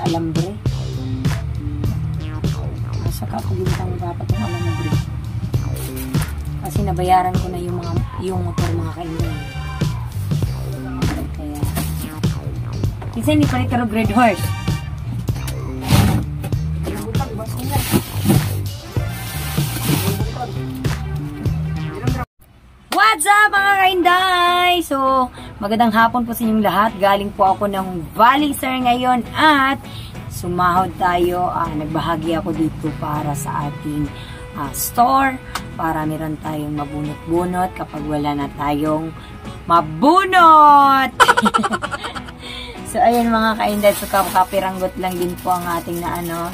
alambre. Saka ako bintang dapat yung alambre. Kasi nabayaran ko na yung motor mga kainday. Kaya kasi hindi pa rin karo grade horse. What's up mga kainday? So, magandang hapon po sa inyong lahat. Galing po ako ng Valley Sir ngayon at sumahod tayo. Nagbahagi ako dito para sa ating store para meron tayong mabunot-bunot kapag wala na tayong mabunot. So, ayun mga kainday. So, kapiranggot lang din po ang ating anong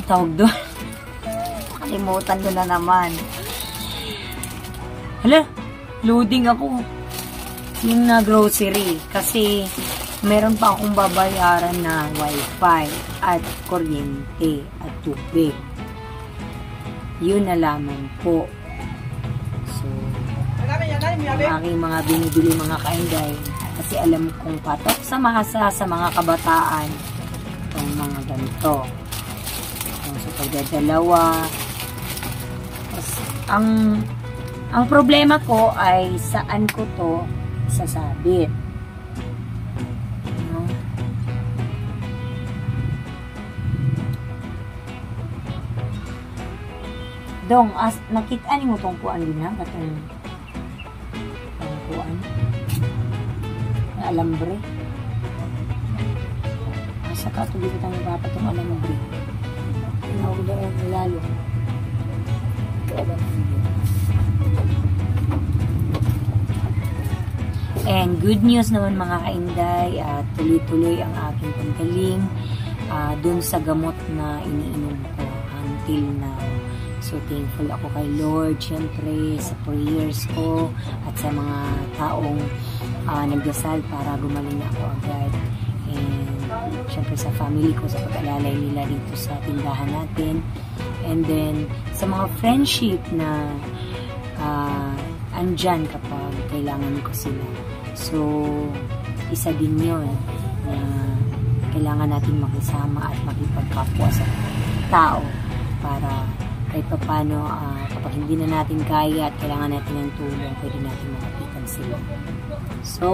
tawag doon? Kalimutan ko na naman. Hala, loading ako. Yung na grocery. Kasi, meron pa akong babayaran na wifi at kuryente at tubig. Yun na lamang po. So, ang aking mga binibili mga kainday. Kasi alam kong patok sa masa sa mga kabataan itong mga ganito. So, pagdadalawa. Ang problema ko ay saan ko to sasabit. No? Dong, nakita mo tong kuan din ha? Batang kuan? Alambre. Saka ito dito tayo dapat itong alambre. Tinawag doon lalo. And good news naman mga kainday, tuloy-tuloy ang aking paggaling dun sa gamot na iniinom ko until now. So thankful ako kay Lord, syempre sa prayers ko at sa mga taong nagdasal para gumaling ako agad. And syempre sa family ko, sa pag-alalay nila dito sa tindahan natin. And then sa mga friendship na andyan kapag kailangan ko sila. So, isa din yun na kailangan natin makisama at makipagkapwa sa tao para kahit paano kapag hindi na natin kaya at kailangan natin ng tulong, pwede natin makapitan sila. So,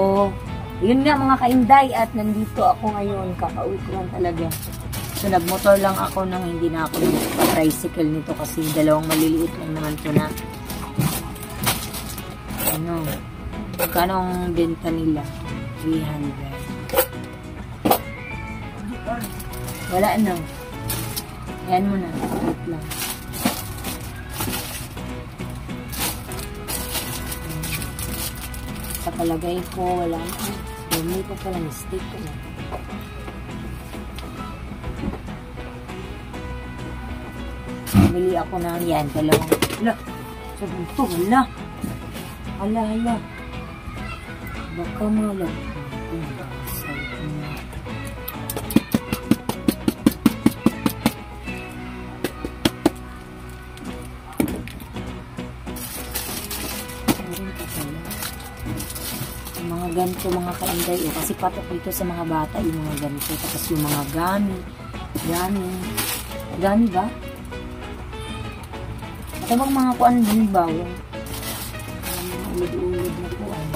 yun nga mga kainday at nandito ako ngayon. Kakauwi ko lang talaga. So, nagmotor lang ako nang hindi na ako tricycle nito kasi dalawang maliliit lang naman ito na magkano ang benta nila? 300. Wala na. Ayan mo na. Wait lang. Sa palagay ko, wala na. Bumili ko pala ng stick ko na. Bili ako na yan. Dalawang. Hala. Sabi ito. Hala. Hala. Baka malam. Mga ganito mga kainday. Kasi patok dito sa mga bata yung mga ganito. Tapos yung mga gami. Gami ba? Ito bang mga kuan din ba? Ulid-ulid na kuan.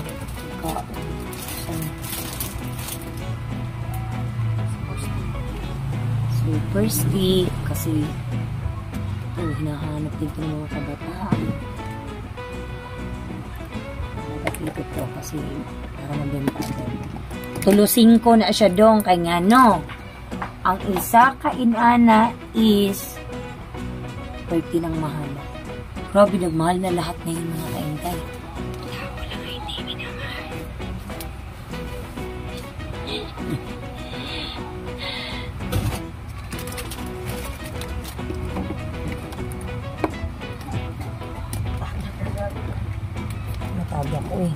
So, first week, kasi ito, hinahanap dito ng mga kabataan. Nagkaklikot ko kasi para mabenta din. Tulusin ko na siya dong kay nga no. Ang isa kainana is 30 ng mahal. Grabe, nagmahal na lahat na yung mga kaintay. Natagak ko eh.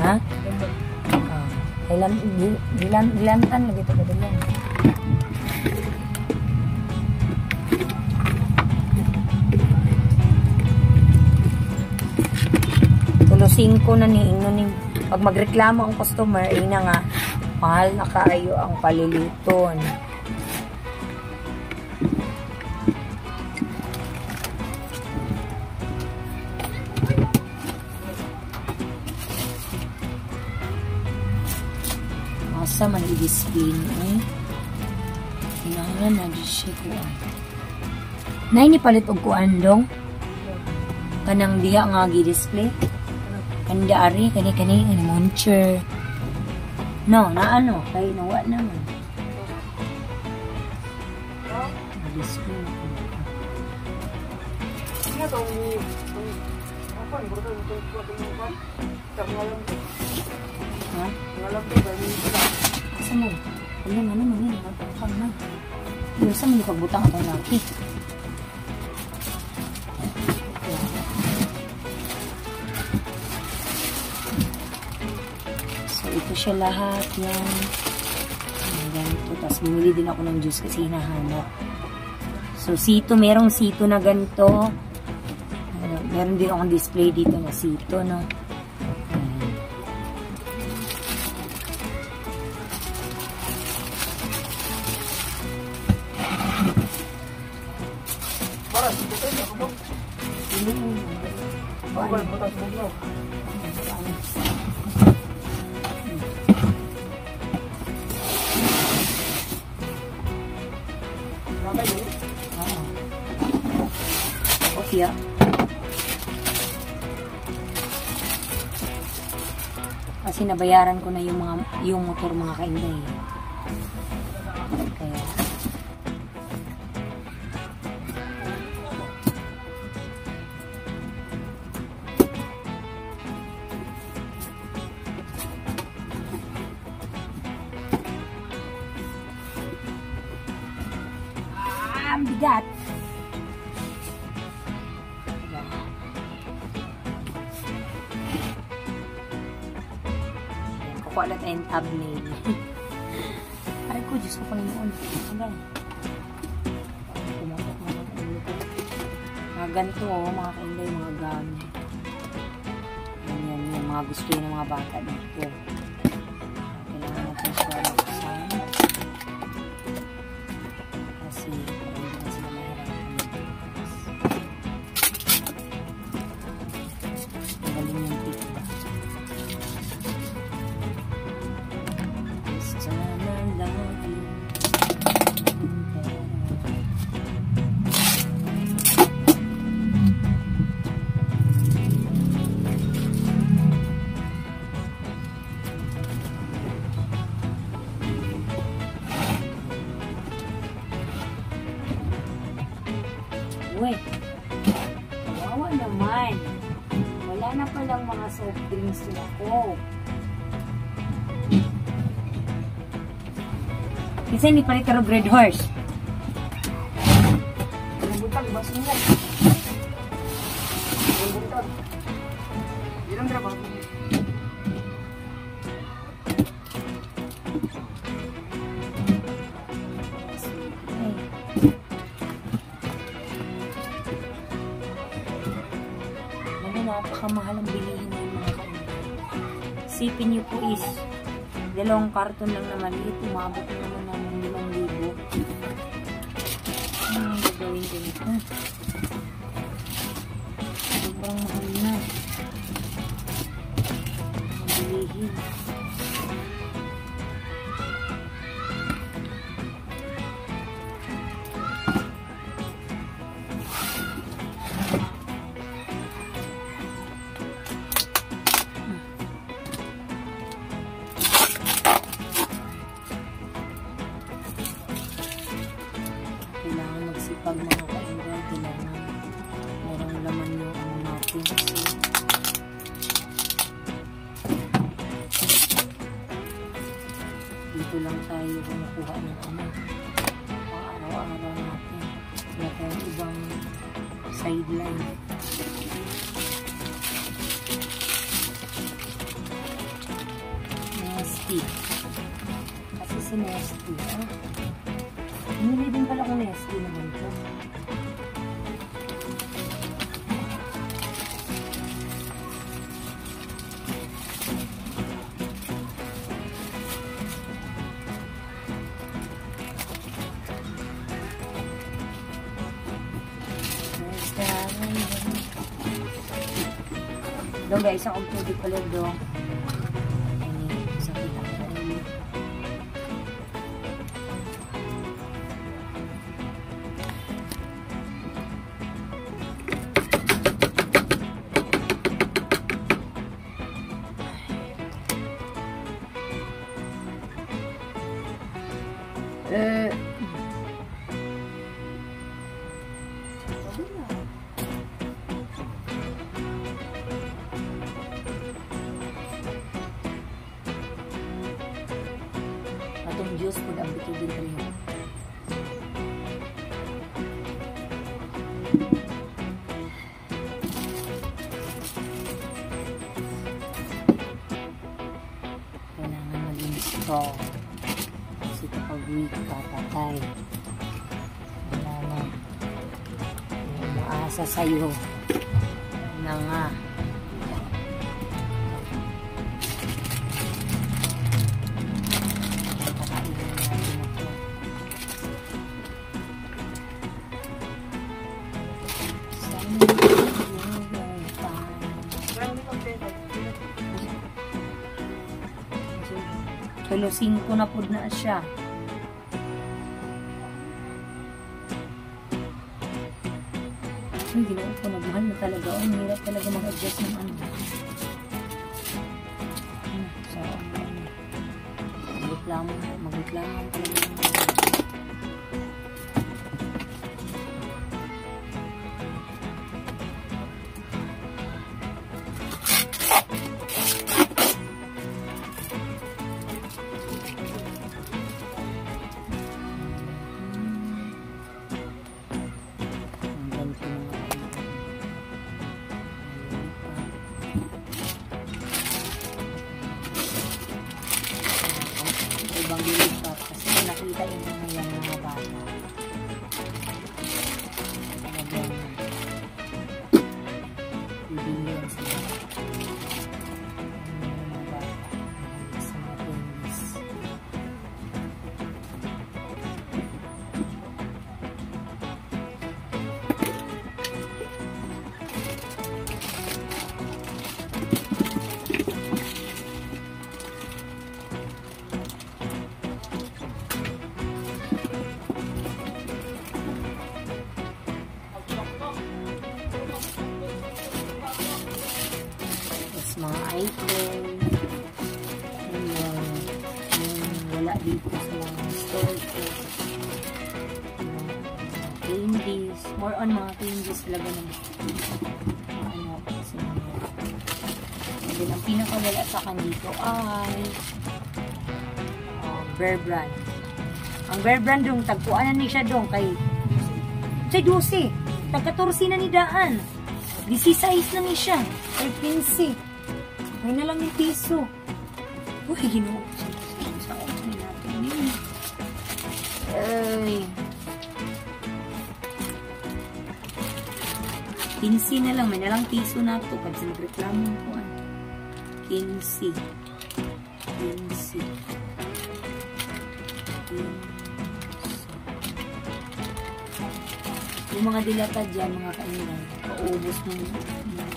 Ha? Dilantan lagi ito ka lang. 5 na ni ingnon pag magreklamo ang customer ina nga mahal na kaayo ang paliliton. Asa man i-display ni kinahanglan na di siya kuan. Nay ni palit og kuan dong. Kanang diha nga gi-display. Kanda ari kani muncher. No, na ano kay nawa naman. Display. Ano to ni apa ni bro to Ha? ngalam to dali. Asa mo? Ano naman ni nagpapang na. Yung sa mga pagbutang ako laki. So, ito siya lahat yan. Ganito. Tapos, bumili din ako ng juice kasi hinahanap. So, sito. Merong sito na ganito. Meron din akong display dito na sito, no? Okay. Kasi nabayaran ko na yung motor mga kainday. Kaya ang bigat. Kukuha na tayong thumbnail. Ay ko, Diyos ko Panginoon. Hanggang. Pumatok mo ng ulo ko. Mga ganito, mga kainday, mga gamit. Yan, mga gusto yun ng mga bata dito. Kailangan natin siya buksan. Kasi, parang hindi na sila mahirapan. Magaling yung tito. Uy, kawawa naman. Wala na palang mga soft drinks na ako. Kasi hindi palit karo Red Horse. Butang baso mo. Butang. Ilang drama? Napakamahal ang bilihin ng mga kainday. Sipin niyo po is 2 karton lang na maliit. Umabot na naman ng 5,000. Ano ang gagawin ko nito? Sobrang mahal na. Ang bilihin. Kailangan magsipag mga kainday, kailangan merong laman yung ano natin kasi dito lang tayo kumukuha ng ano pang araw-araw natin, wala tayong ibang sideline. Nesty kasi si Nesty hindi din pala kung Nesty naman ito. Dong guys, akong food color dong. Ini, sakit ako. Atong juice po ang bitugin rin. Kailangan maging strong. Kasi kapag weak ka, patay. Kailangan umaasa sa'yo na nga. Kilo 5 na po na siya. Ay, ginawa ko na. Mahal na talaga. Ang hirap talaga mag-adjust ng ano. So, magreklamo talaga. Ibang bilig pa kasi nakita yung mga bata. Talagang bibilihan sila. Mga bata sa mga tennis. Mga item yung wala dito sa mga store ko, candies, more on mga candies talaga ng ano kasi and then ang pinakawala sa akin dito ay Bear Brand. Ang Bear Brand dong tagpuanan ni siya dong kay 12 tag-14 na ni daan 16 na ni siya kay 15. May na lang yung piso. Uy, ginawa ko sa open natin yun. Ay. 15 na lang. May na lang piso na ito. Kasi nagreklamo ko. 15. Yung mga dilata dyan, mga kainan, paubos mo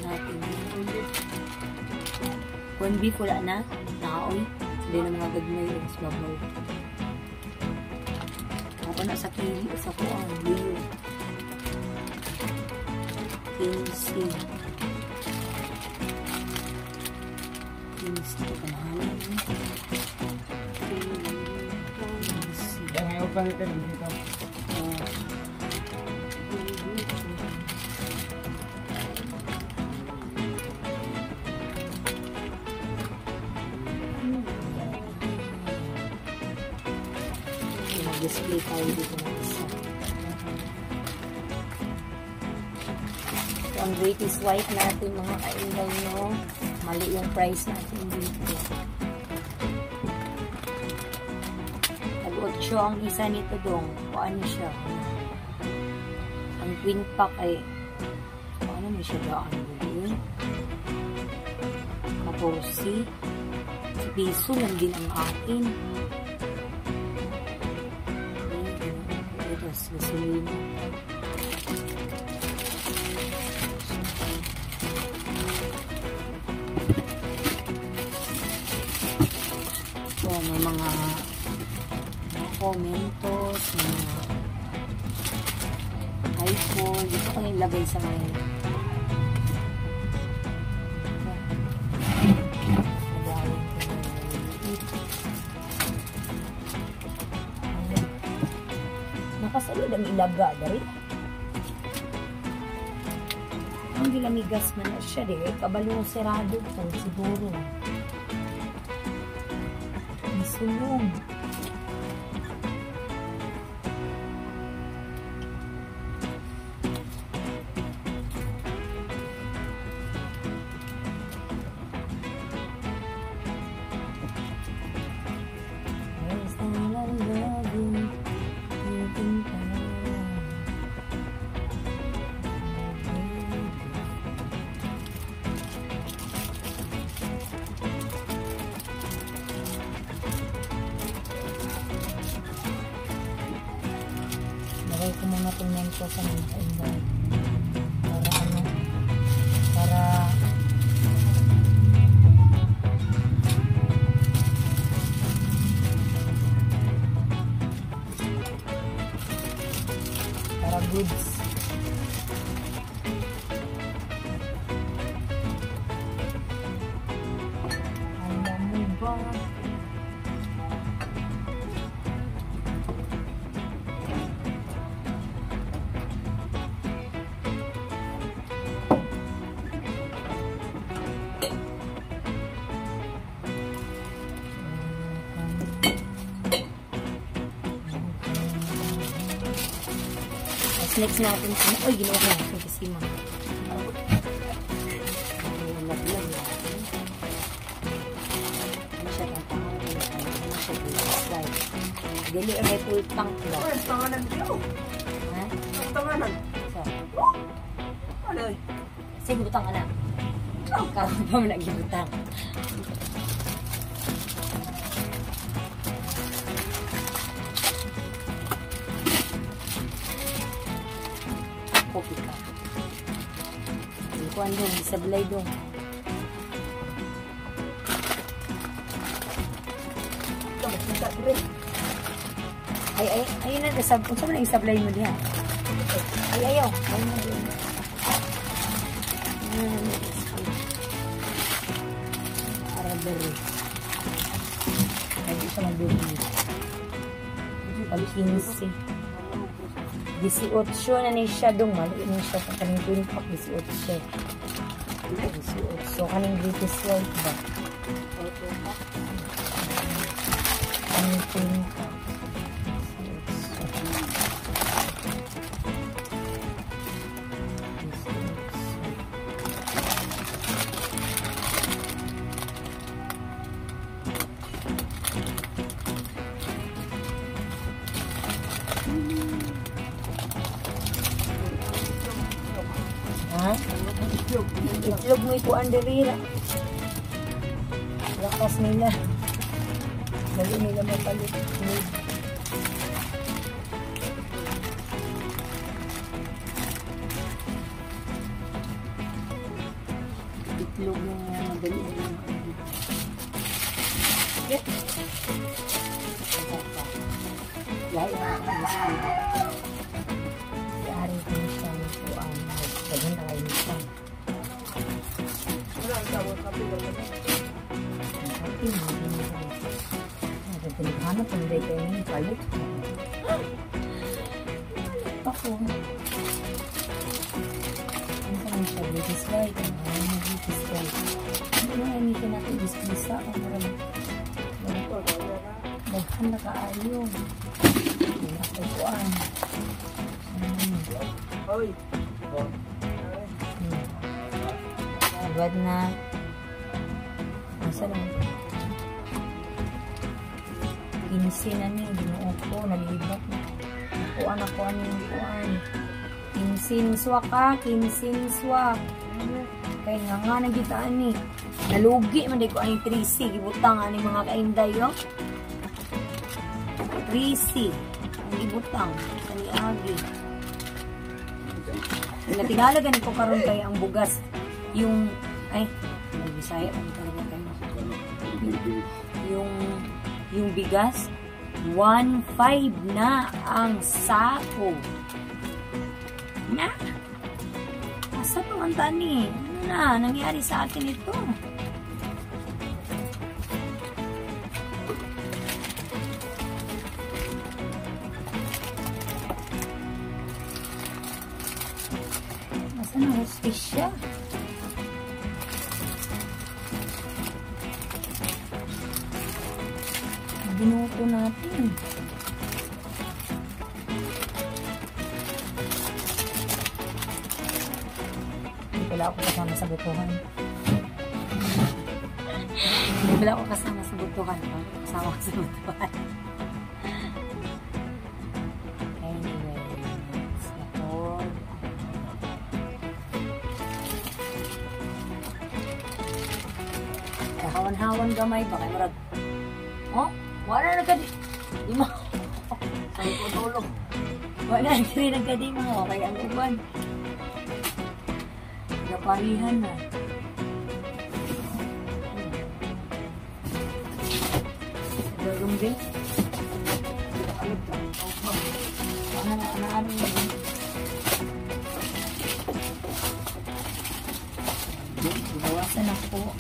natin. One beef wala na, nakaoy. Hindi na mga gagmay yung smabaw. Ako na sa kili, sa kuang, liyo. 15 ito panahalan. 15 Yan, ngayon pa dito. Display tayo dito na isa. So, ang greatest white natin mga kaingay, no? Mali yung price natin dito. Tag-8 ang isa nito dong. Paano siya? Ang twin pack ay paano may siya daan yun? 14 piso lang din ang akin. Gasolina. mga commentos, mga iPhone. Dito ko nilagay sa mga nakasalod ang ilaga dari. Ang gilamigas man na siya di. Kabalong serado ito siguro. Ang sulong. Lagay ko muna tingnan ko sa mga kainday. Para ano? Para goods. Alam mo ba? Next natin sa... Uy, ginawa ko natin kasi mga. Naglag natin. Ano siya tatawag? Ano siya slide? Dili ang may full tank ba? Uy, tanganan dito. Ha? Tanganan. So? Ano eh? Sige, butang ka na. Karoon pa mo nag-ibutang. Kopi ka. Ikuan dong, sablay dong. Ay na, kung saan mo na isablay mo diyan? Ayaw. Ayaw na din. Arabari. Ay, ito mag-dumi. 15. 18 na ni siya dong. Maliin na siya sa kaning twin pack. 18. So, kaning greatest world ba? Kaning twin pack. Ha? Itlog mo ikuan derira. Lakas nila. Dali nila mapalit. Itlog yung dali nila mapalit. Yaya. Yari ko na siya ng kuan. Dagan na kayo siya. Nagagalihan kung hindi kayo ng palit. Ako. Ano ka lang siya? Biggest light. Ano na biggest light? Ano na gamitin natin bispisa? Daghan na kaayo. Nakakuan. Hoy. Agad na. Asa lang? 15 na niya. Ginuo ko. Nalibak na. Nakuan ako yung kuan. 15 swak ka. 15 swak. Kaya nga nagitaan ni. Nalugi man di ko ang 3C. Gibutang ani mga kainday yo. 3C. Ang gibutang. Kaniagi. Natinalagan ko karon kay ang bugas. Yung ay, Bisaya ang talaga kayo. Yung Yung bigas, 1.5 na ang sako. Na? Asa pa ang tani? Ano na? Nangyari sa atin ito? Asa na hostisya? Binuto natin. Hindi pala ako kasama sa butuhan. Hindi pala ako kasama sa butuhan. Kasama ko sa butuhan. Anyway, it's the whole. Kahawan-hawan gamay ba kayo marag? Oh? Wala na ka di. Di mo. Ay ko tulog. Wala na rin ka di mo. Kaya ang uban. Naparihan na. Darong din. Alit lang. Ano yun? Ibawasan ako.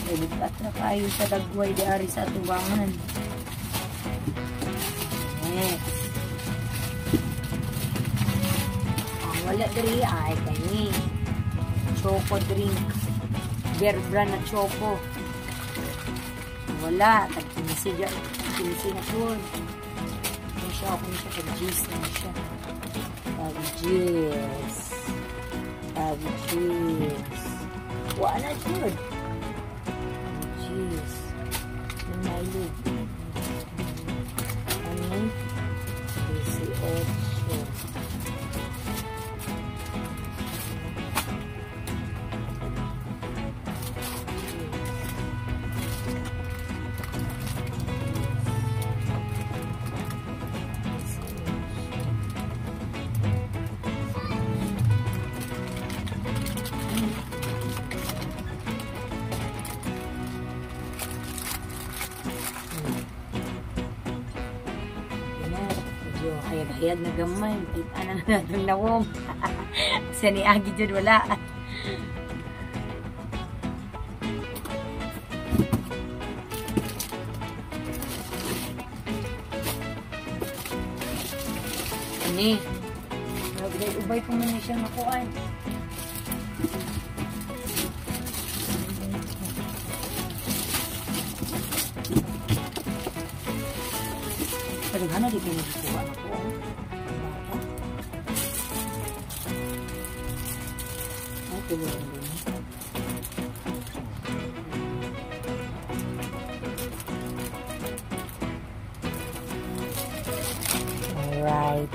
Bukat na kayo sa dagway di ari sa tubangan. Yes. Ang wala diri ay kani. Choco drink. Bear brand na choco. Wala. Tag-kinisi na po. Ano siya? Ako siya. Tag-juice na siya. Tag-juice. Tag-juice. Wala good. Jeez. Yung mailid. Ano? 18. Hayag na gamay. Kita na natin nawom. Siya ni Agi dyan wala. Ani. Ubay po muna siya nakuhaan. Pagkana di ko nagkukuha na po. Ay, tulungan din. Alright.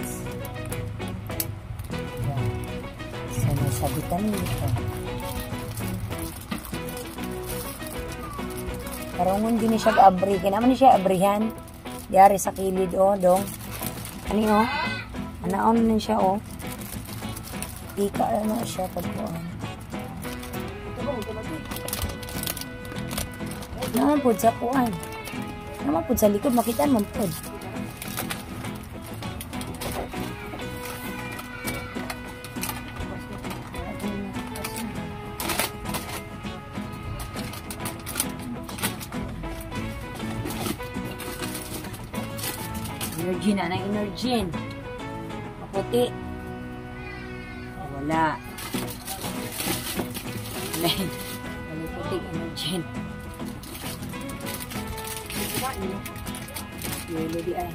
So, nasabitan nito. Karongon din siya abri. Kaya naman siya abrihan. Diari sa kilid, oh, dong. Ani, oh. Anaon na siya, oh. Ika na siya pagkuhan. Naman po sa kuhan. Naman po sa likod, makita naman po. Energin na, energin. Maputi. Oh, wala. Wala puti, energin. Yelo di ay.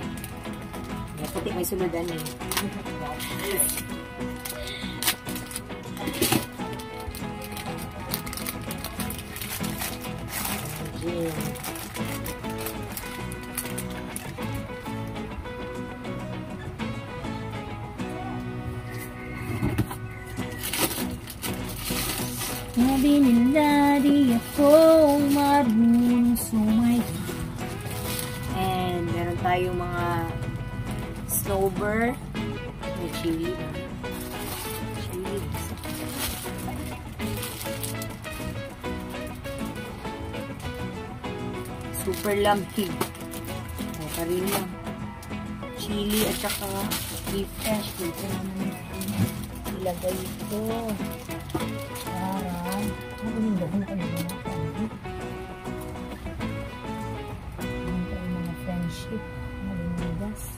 Maputi, may suludan eh. Energin. Sabi nila di ako marunong sumay. And meron tayong mga snowbird. May chili. Chili. So Super lumpy. Karin lang. Chili at saka beef fresh. Dito naman ilagay ito. Para magulindahan tayo mga friendship. Malindigas.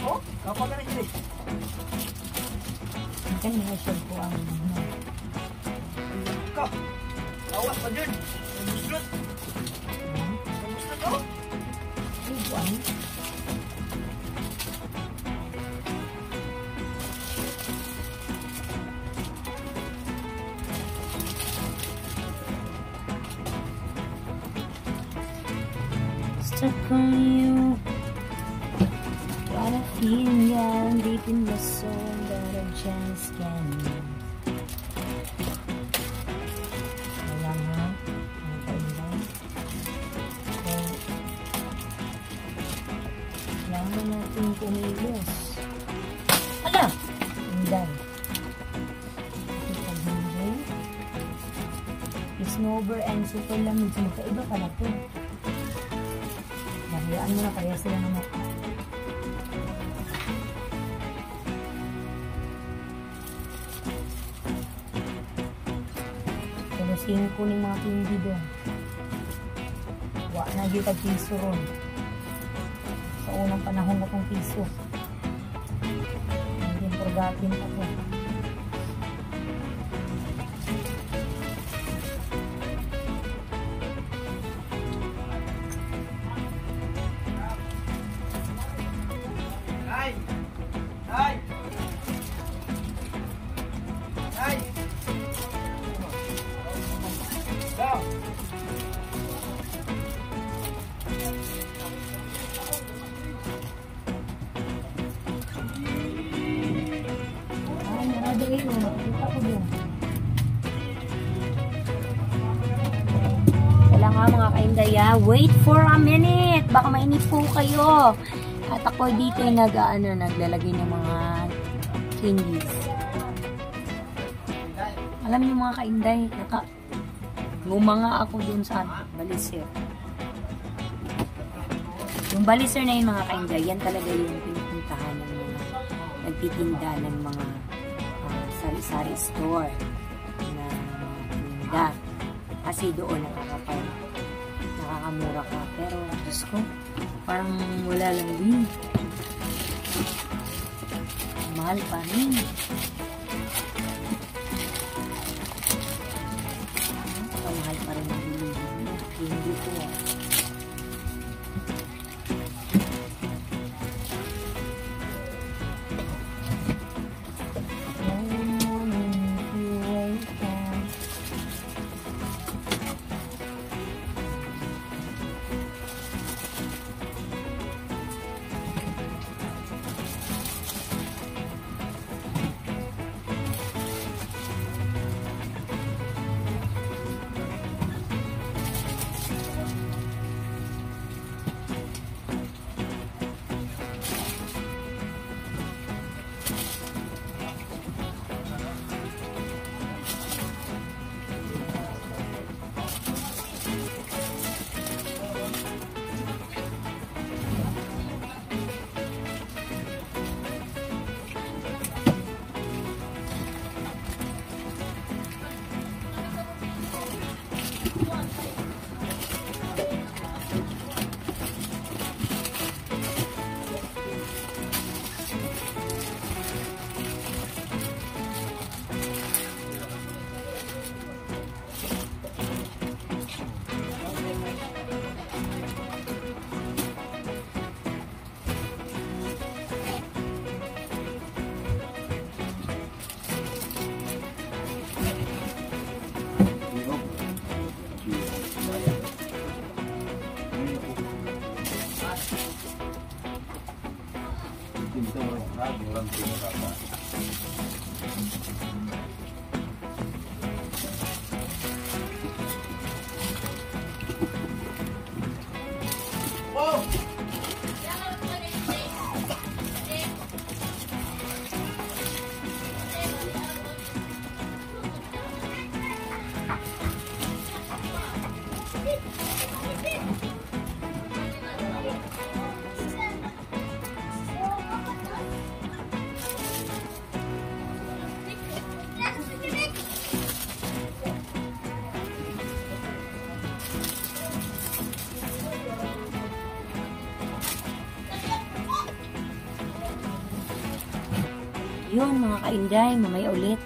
Oh, kapag ka rin Kan na-share ko ang ka. Awas pa dyan. Nagbuslot. Nagbuslot ako. buwan. Stuck on you. Got a feeling down deep in my soul that I just can't move. Ayan ha. Kailangan natin kumilos. Hala! Hinday. Hinday. Snowbird and super lamig. So, magkaiba pala ito. Nahiyaan mo na kaya sila naman. Tulusin ko ng mga hindi doon. Wa na dito tag-piso ron. Sa unang panahon na itong piso. Hindi purgatin pa ito. Ay! Ay! Ay! Go! Ay, narado yun. Nakikita ko doon. Wala nga mga kaindaya. Wait for a minute. Baka mainip po kayo. At ako dito ay naglalagay ng mga candies. Alam niyo mga kainday, ngumanga ako dun sa balisir. Yung balisir na yun mga kainday, yan talaga yung pinupuntahan ng mga nagtitinda ng mga sari-sari store na tinda. Kasi doon nakakamura ka. Pero, Diyos ko, parang wala lang din. Mahal pa rin. Mahal pa rin ang bilhin. Hindi ko. Murang pinakata. Wow! Yun mga kainday, mamaya ulit.